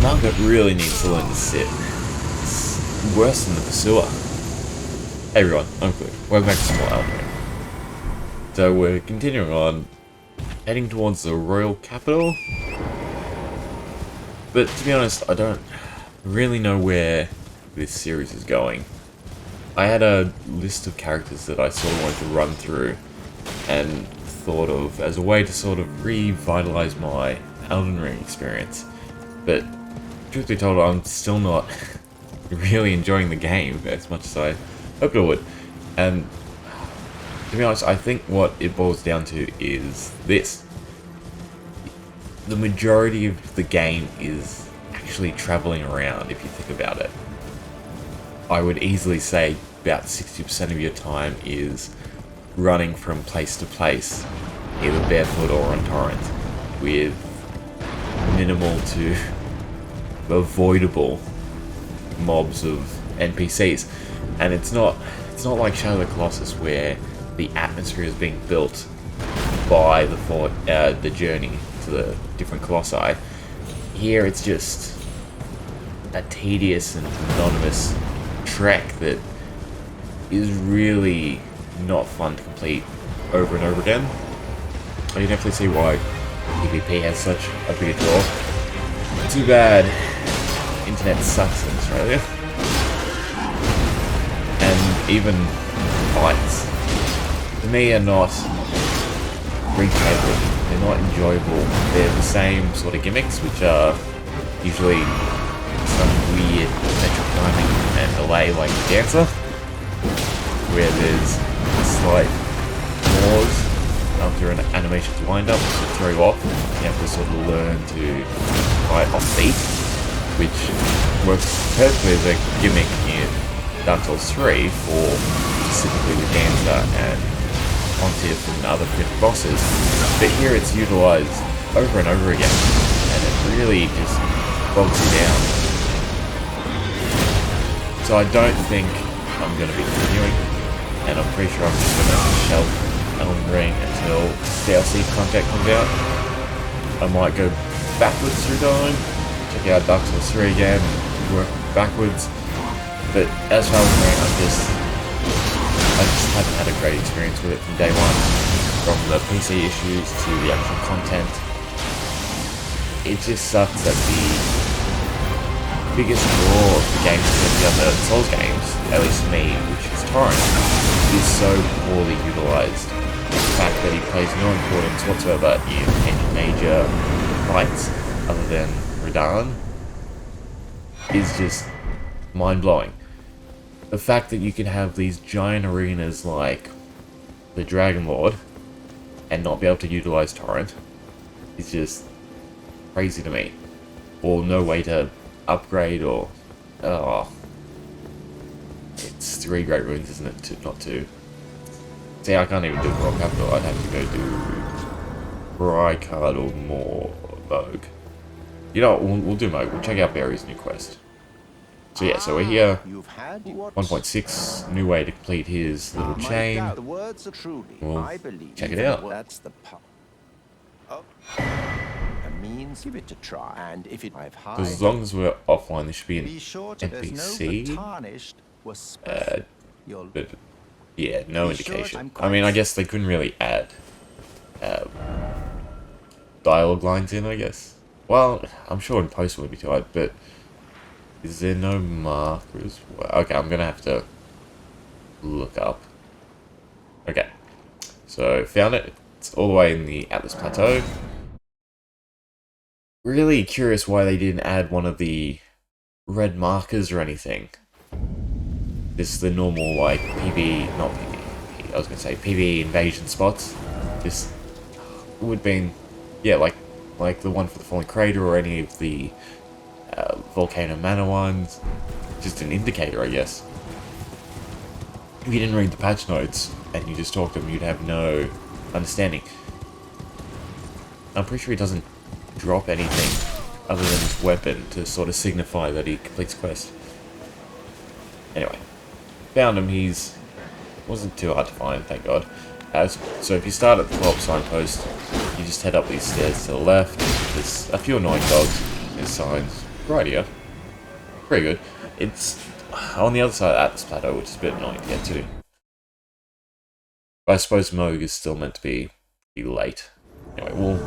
Margaret really needs to learn to sit. It's worse than the pursuer. Hey everyone, I'm Kloo. Welcome back to some more Elden. So we're continuing on, heading towards the royal capital. But to be honest, I don't really know where this series is going. I had a list of characters that I sort of wanted to run through and thought of as a way to sort of revitalize my Elden Ring experience. But truth be told, I'm still not really enjoying the game as much as I hoped I would. And to be honest, I think what it boils down to is this. The majority of the game is actually traveling around, if you think about it. I would easily say about 60% of your time is running from place to place, either barefoot or on torrent, with minimal to avoidable mobs of NPCs. And it's not like Shadow of the Colossus where the atmosphere is being built by the journey to the different colossi. Here it's just a tedious and monotonous trek that is really not fun to complete over and over again. I can definitely see why PvP has such a big draw. Too bad internet sucks in Australia. And even fights, to me, are not reachable. They're not enjoyable. They're the same sort of gimmicks, which are usually some weird metric timing and delay like Dancer, where there's a slight pause after an animation's wind up to throw you off. You have to sort of learn to fight off beat, which works perfectly as a gimmick in Dark Souls 3 for specifically the Dancer and Pontiff and other primitive bosses, but here it's utilised over and over again, and it really just bogs you down. So I don't think I'm going to be continuing, and I'm pretty sure I'm just going to shelf Elden Ring until DLC content comes out. I might go backwards through time, check out Dark Souls 3 again, and work backwards, but as for Elden Ring, I just haven't had a great experience with it from day one. From the PC issues to the actual content. It just sucks that the biggest draw of the games of the other Souls games, at least to me, which is Torrent, is so poorly utilised. The fact that he plays no importance whatsoever in any major fights other than Radahn is just mind-blowing. The fact that you can have these giant arenas like the Dragon Lord and not be able to utilize Torrent is just crazy to me. Or no way to upgrade or... it's 3 Great Runes, isn't it? Not 2. See, I can't even do Royal Capital. I'd have to go do Rykard or more Vogue. You know what, we'll do Moog. We'll check out Barry's new quest. So yeah, so we're here, 1.6, new way to complete his little chain. We'll check it out. Because as long as we're offline, there should be an NPC. But yeah, no indication. I mean, I guess they couldn't really add dialogue lines in, I guess. Well, I'm sure in post it would be too hard, but... is there no markers? Okay, I'm gonna have to look up. Okay, so found it. It's all the way in the Atlas Plateau. Really curious why they didn't add one of the red markers or anything. This is the normal, like, not PvE, I was gonna say PvE invasion spots. This would have been, yeah, like the one for the Fallen Crater or any of the Volcano Manor ones. Just an indicator, I guess. If you didn't read the patch notes and you just talked to him, you'd have no understanding. I'm pretty sure he doesn't drop anything other than his weapon to sort of signify that he completes the quest. Anyway, found him. Wasn't too hard to find, thank God. So if you start at the top signpost, you just head up these stairs to the left. There's a few annoying dogs. There's signs Right here. Pretty good. It's on the other side of this plateau, which is a bit annoying to get to. But I suppose Moog is still meant to be pretty late. Anyway, we'll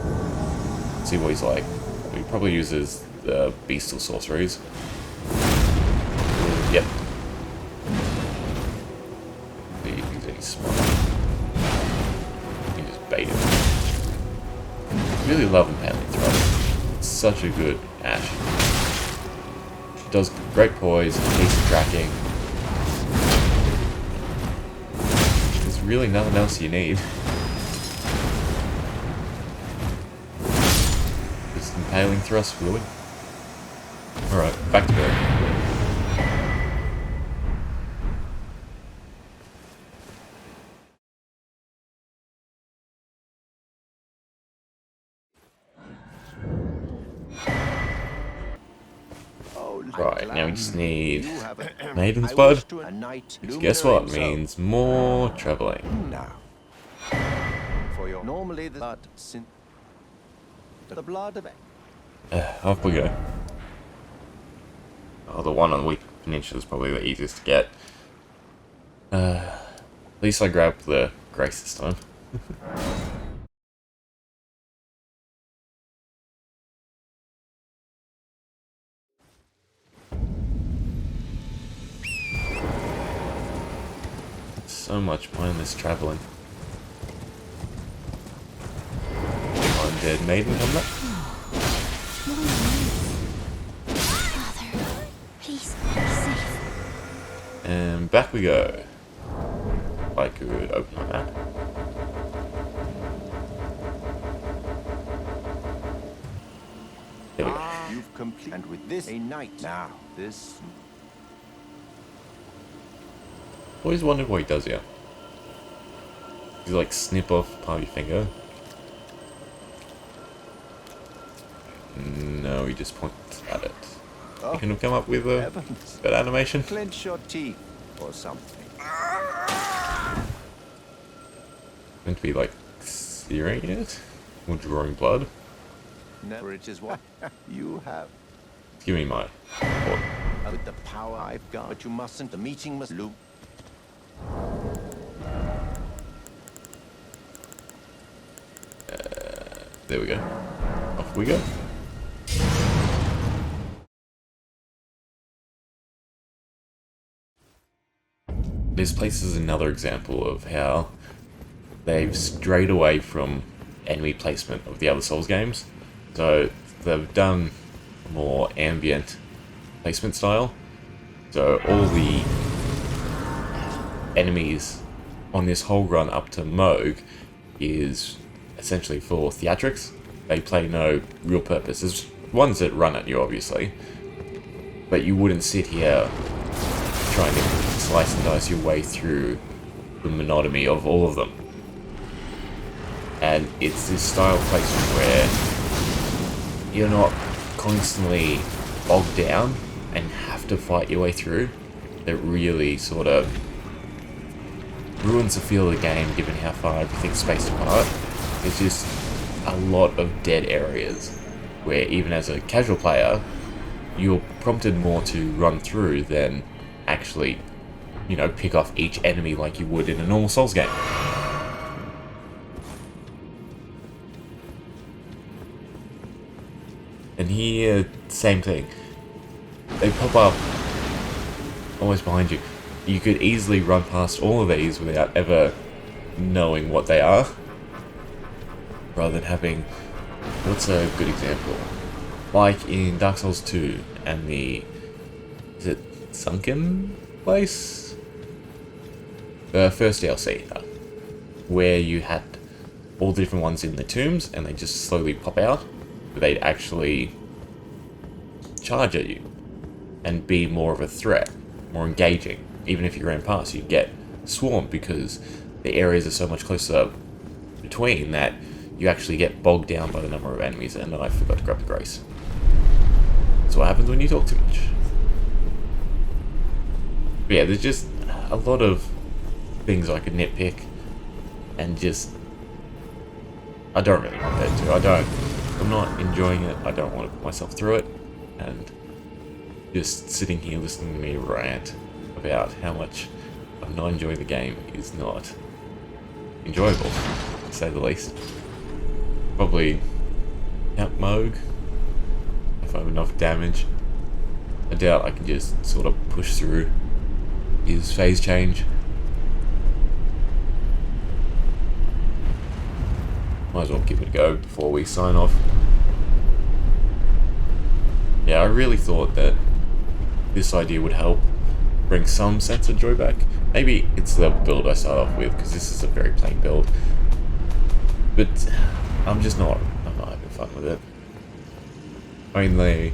see what he's like. He probably uses the Beastal sorceries. Yep. He's any smart. You can just bait him. Really love Impaling Thrust. It's such a good Ash. It does great poise, decent tracking. There's really nothing else you need. Just Impaling Thrust, really. Alright, back to work. Right, now we just need Maiden's Blood, which guess what means more travelling. Now, for your normally the blood of Off we go. Oh, the one on the Weak Peninsula is probably the easiest to get. At least I grabbed the Grace this time. So much pointless travelling. Undead Maiden coming up. Father, please be safe. And back we go. If I could open my map. There we go. you've completed, and with this a night. Now, this Always wondered what he does here. Does he like snip off part of your finger? No, he just points at it. You can come up with a heavens. bit animation. Clench your teeth or something. Meant to be like searing it or drawing blood. Never it is what you have. Give me my report. With the power I've got, but you mustn't. The meeting must loop. There we go. Off we go. This place is another example of how they've strayed away from enemy placement of the other Souls games. So they've done more ambient placement style. So all the enemies on this whole run up to Moog is essentially for theatrics. They play no real purpose. There's ones that run at you, obviously, but you wouldn't sit here trying to slice and dice your way through the monotony of all of them. And it's this style of placement where you're not constantly bogged down and have to fight your way through. That really sort of ruins the feel of the game, given how far everything's spaced apart. It's just a lot of dead areas where even as a casual player, you're prompted more to run through than actually, you know, pick off each enemy like you would in a normal Souls game. And here, same thing. They pop up almost behind you. You could easily run past all of these without ever knowing what they are, rather than having, what's a good example? Like in Dark Souls 2 and the, is it Sunken Place? The first DLC, where you had all the different ones in the tombs and they just slowly pop out, but they'd actually charge at you and be more of a threat, more engaging. Even if you ran past, you'd get swarmed because the areas are so much closer between that you actually get bogged down by the number of enemies. And then I forgot to grab the Grace. That's what happens when you talk too much. But yeah, there's just a lot of things I could nitpick, and just I don't really want that to. I'm not enjoying it. I don't want to put myself through it, and just sitting here listening to me rant about how much I'm not enjoying the game is not enjoyable, to say the least. Probably out Moog if I have enough damage. I doubt I can just sort of push through his phase change. Might as well give it a go before we sign off. Yeah, I really thought that this idea would help bring some sense of joy back. Maybe it's the build I start off with, because this is a very plain build. But I'm not having fun with it. I mean, the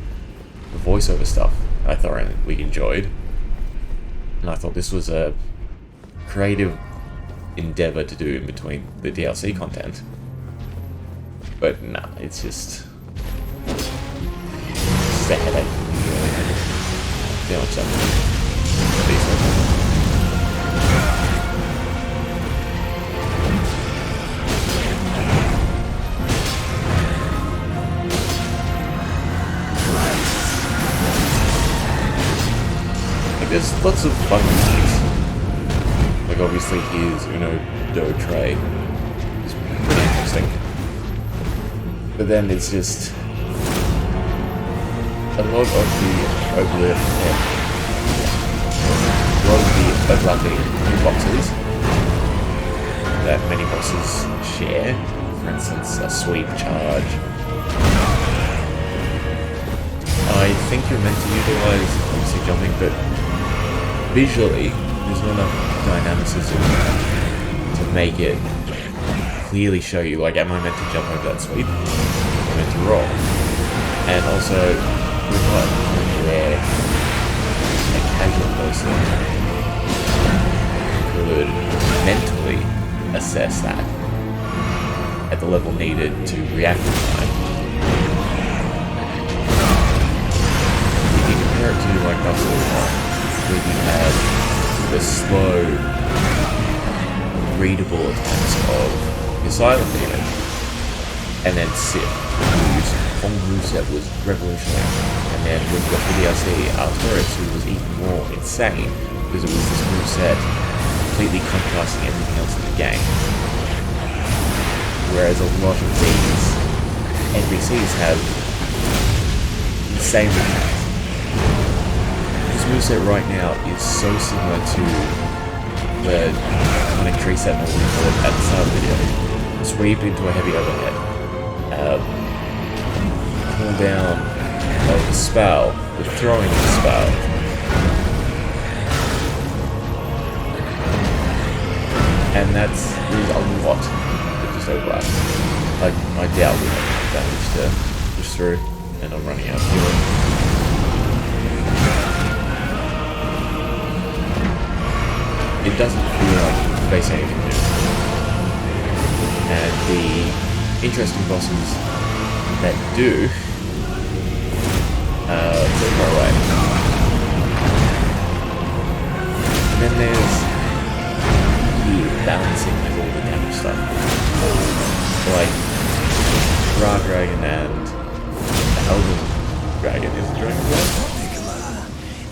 voiceover stuff I thought we enjoyed. And I thought this was a creative endeavor to do in between the DLC content. But nah, it's just a headache. How much that like, there's lots of fun things. Like obviously his Uno Do tray is pretty interesting. But then it's just a lot of the overlapping boxes that many bosses share. For instance, a sweep charge. I think you're meant to utilize obviously jumping, but visually there's not enough dynamicism to make it clearly show you, like, am I meant to jump over that sweep? Am I meant to roll? And also, we're not where a casual person could mentally assess that at the level needed to react in time. If you compare it to like Dark Souls 1, where you have the slow, readable attempts of your silent demon, and then Sith, whose whole moveset was revolutionary, and then when you got the DLC, Arcturus, who was even more insane, because it was this moveset completely contrasting everything else in the game. Whereas a lot of these NPCs have insane movements. This moveset right now is so similar to the kind of tree set we called at the start of the video. Sweep into a heavy overhead. Pull down of the spell with throwing the spell. And there's a lot that just overlaps. Like, I doubt we have enough damage to push through, and I'm running out of healing. It doesn't feel like facing anything new. And the interesting bosses that do, pretty far away. And then there's the balancing of all the damage stuff. Like Ra Dragon and the Elden Dragon. Is the Dragon Dragon?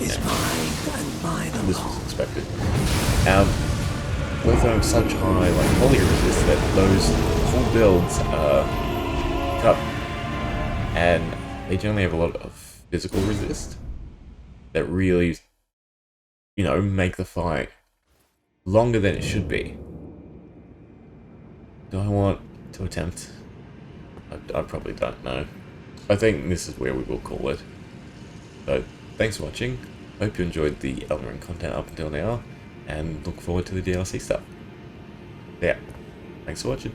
Is mine and mine alone. This was expected. Both have such high holy resist that those full builds are cut, and they generally have a lot of physical resist that really, make the fight longer than it should be. Do I want to attempt? I probably don't know. I think this is where we will call it. So, thanks for watching. Hope you enjoyed the Elden Ring content up until now, and look forward to the DLC stuff. Yeah, thanks for watching.